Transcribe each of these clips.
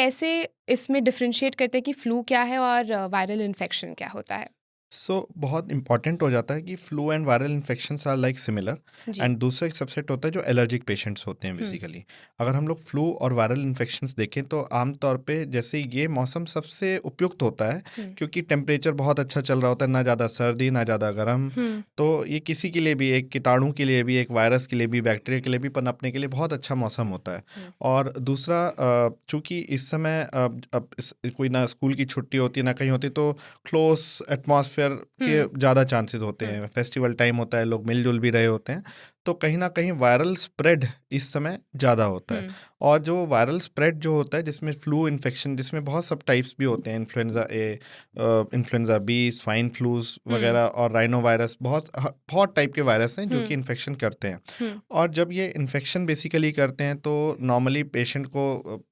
कैसे इसमें डिफरेंशिएट करते हैं कि फ्लू क्या है और वायरल इन्फेक्शन क्या होता है? बहुत इंपॉर्टेंट हो जाता है कि flu and viral infections are like similar. जी। एंड दूसरा एक सबसेट होता है जो एलर्जिक पेशेंट्स होते हैं बेसिकली। अगर हम लोग फ्लू और वायरल इन्फेक्शंस देखें तो आमतौर पे जैसे ये मौसम सबसे उपयुक्त होता है क्योंकि टेम्परेचर बहुत अच्छा चल रहा होता है, ना ज़्यादा सर्दी ना ज़्यादा गर्म। तो ये किसी के लिए भी, एक कीटाणु के लिए भी, एक वायरस के लिए भी, बैक्टीरिया के लिए भी पनपने के लिए बहुत अच्छा मौसम होता है। और दूसरा चूँकि इस समय कोई ना स्कूल की छुट्टी होती है ना कहीं होती, तो क्लोज एटमॉस्फेयर के ज़्यादा चांसेस होते हैं। फेस्टिवल टाइम होता है, लोग मिलजुल भी रहे होते हैं, तो कहीं ना कहीं वायरल स्प्रेड इस समय ज़्यादा होता है। और जो वायरल स्प्रेड जो होता है जिसमें फ्लू इन्फेक्शन, जिसमें बहुत सब टाइप्स भी होते हैं, influenza A, influenza B, swine flus वगैरह और राइनो वायरस, बहुत टाइप के वायरस हैं जो कि इन्फेक्शन करते हैं। और जब ये इन्फेक्शन बेसिकली करते हैं तो नॉर्मली पेशेंट को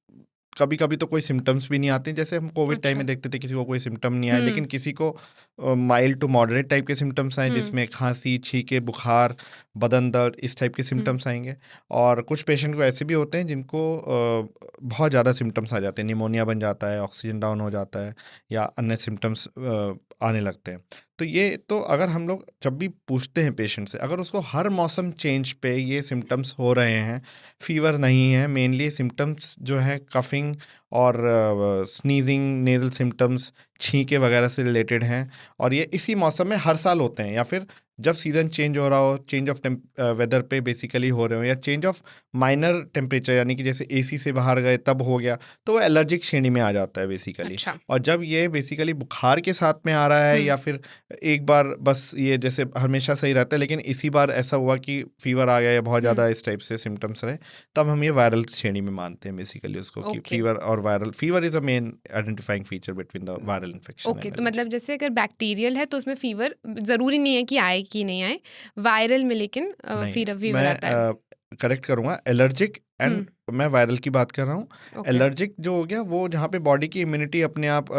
कभी कभी तो कोई सिम्टम्स भी नहीं आते, जैसे हम कोविड टाइम में देखते थे किसी को कोई सिम्टम नहीं आया, लेकिन किसी को माइल्ड टू मॉडरेट टाइप के सिम्टम्स आए जिसमें खांसी, छींके, बुखार, बदन दर्द, इस टाइप के सिम्टम्स आएंगे। और कुछ पेशेंट को ऐसे भी होते हैं जिनको बहुत ज़्यादा सिम्टम्स आ जाते हैं, निमोनिया बन जाता है, ऑक्सीजन डाउन हो जाता है या अन्य सिम्टम्स आने लगते हैं। तो ये तो अगर हम लोग जब भी पूछते हैं पेशेंट से, अगर उसको हर मौसम चेंज पे ये सिम्टम्स हो रहे हैं, फीवर नहीं है, मेनली सिम्टम्स जो है कफिंग और स्नीजिंग, नेजल सिम्टम्स, छींके वगैरह से रिलेटेड हैं, और ये इसी मौसम में हर साल होते हैं, या फिर जब सीज़न चेंज हो रहा हो, चेंज ऑफ वेदर पे बेसिकली हो रहे हो, या चेंज ऑफ माइनर टेम्परेचर, यानी कि जैसे एसी से बाहर गए तब हो गया, तो वो एलर्जिक श्रेणी में आ जाता है बेसिकली। अच्छा। और जब ये बेसिकली बुखार के साथ में आ रहा है, या फिर एक बार बस ये जैसे हमेशा सही रहता है लेकिन इसी बार ऐसा हुआ कि फीवर आ गया या बहुत ज़्यादा इस टाइप से सिम्टम्स रहे, तब हम ये वायरल श्रेणी में मानते हैं बेसिकली उसको, कि फीवर और viral, fever is a main identifying feature between the viral infection. Okay, तो मतलब जैसे अगर बैक्टीरियल है तो उसमें फीवर ज़रूरी नहीं है कि आए कि नहीं आए, वायरल में लेकिन फीवर आता है। करेक्ट करूँगा, एलर्जिक एंड मैं वायरल की बात कर रहा हूँ। एलर्जिक जो हो गया वो जहाँ पे बॉडी की इम्यूनिटी अपने आप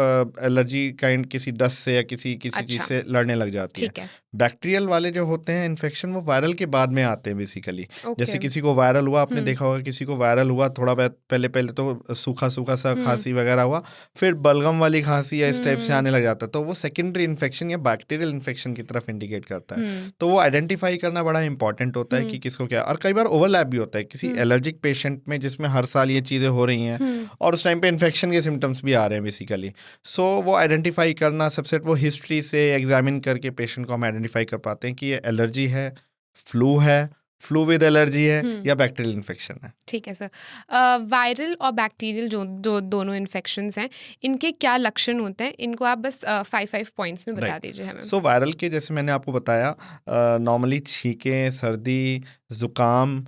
एलर्जी काइंड किसी डस्ट से या किसी चीज़ से लड़ने लग जाती है। बैक्टीरियल वाले जो होते हैं इन्फेक्शन, वो वायरल के बाद में आते हैं बेसिकली। जैसे किसी को वायरल हुआ, आपने देखा होगा किसी को वायरल हुआ, थोड़ा बहुत पहले तो सूखा सा खांसी वगैरह हुआ, फिर बलगम वाली खांसी या इस टाइप से आने लग जाता है, तो वो सेकेंडरी इन्फेक्शन या बैक्टीरियल इन्फेक्शन की तरफ इंडिकेट करता है। तो वो आइडेंटिफाई करना बड़ा इंपॉर्टेंट होता है कि किसको क्या। और कई बार ओवरलैप भी होता है किसी एलर्जिक पेशेंट में जिसमें हर साल ये चीज़ें हो रही हैं और उस टाइम पे इन्फेक्शन के सिम्टम्स भी आ रहे हैं बेसिकली। सो वो आइडेंटिफाई करना सबसे, वो हिस्ट्री से एग्जामिन करके पेशेंट को हम आइडेंटिफाई कर पाते हैं कि ये एलर्जी है, फ्लू विद एलर्जी है या बैक्टीरियल इन्फेक्शन है। ठीक है सर। वायरल और बैक्टीरियल जो दोनों इन्फेक्शंस हैं, इनके क्या लक्षण होते हैं, इनको आप बस 5 पॉइंट्स में बता दीजिए हमें। सो वायरल के जैसे मैंने आपको बताया, नॉर्मली छींके, सर्दी, जुकाम,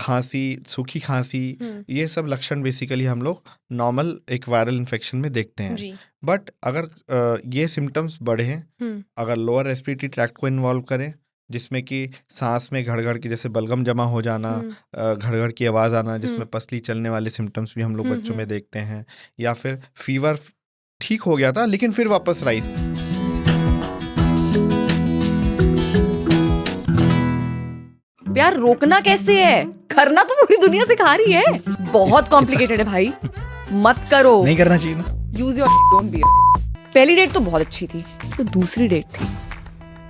खांसी, सूखी खांसी, ये सब लक्षण बेसिकली हम लोग नॉर्मल एक वायरल इन्फेक्शन में देखते हैं। बट अगर ये सिम्टम्स बढ़े, अगर लोअर रेस्पिरेटरी ट्रैक्ट को इन्वॉल्व करें, जिसमें कि सांस में घड़ की जैसे बलगम जमा हो जाना, घड़ की आवाज़ आना, जिसमें पसली चलने वाले सिम्टम्स भी हम लोग बच्चों में देखते हैं, या फिर फीवर ठीक हो गया था लेकिन फिर वापस राइज। यार रोकना कैसे है, करना तो पूरी दुनिया सिखा रही है, बहुत कॉम्प्लिकेटेड है भाई, मत करो। नहीं करना चाहिए ना। Use your don't be. पहली डेट तो बहुत अच्छी थी, तो दूसरी डेट थी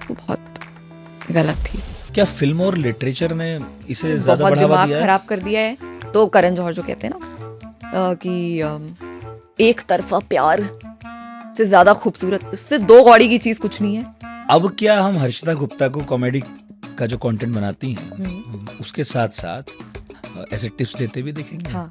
वो बहुत गलत थी। क्या फिल्म और लिटरेचर ने इसे ज्यादा बढ़ावा दिया है? खराब कर दिया है। तो करण जौहर जो कहते हैं ना कि एक तरफा प्यार से ज्यादा खूबसूरत, उससे दो कौड़ी की चीज कुछ नहीं है। अब क्या हम हर्षिता गुप्ता को कॉमेडी का जो कंटेंट बनाती हैं उसके साथ साथ ऐसे टिप्स देते भी देखेंगे? हाँ।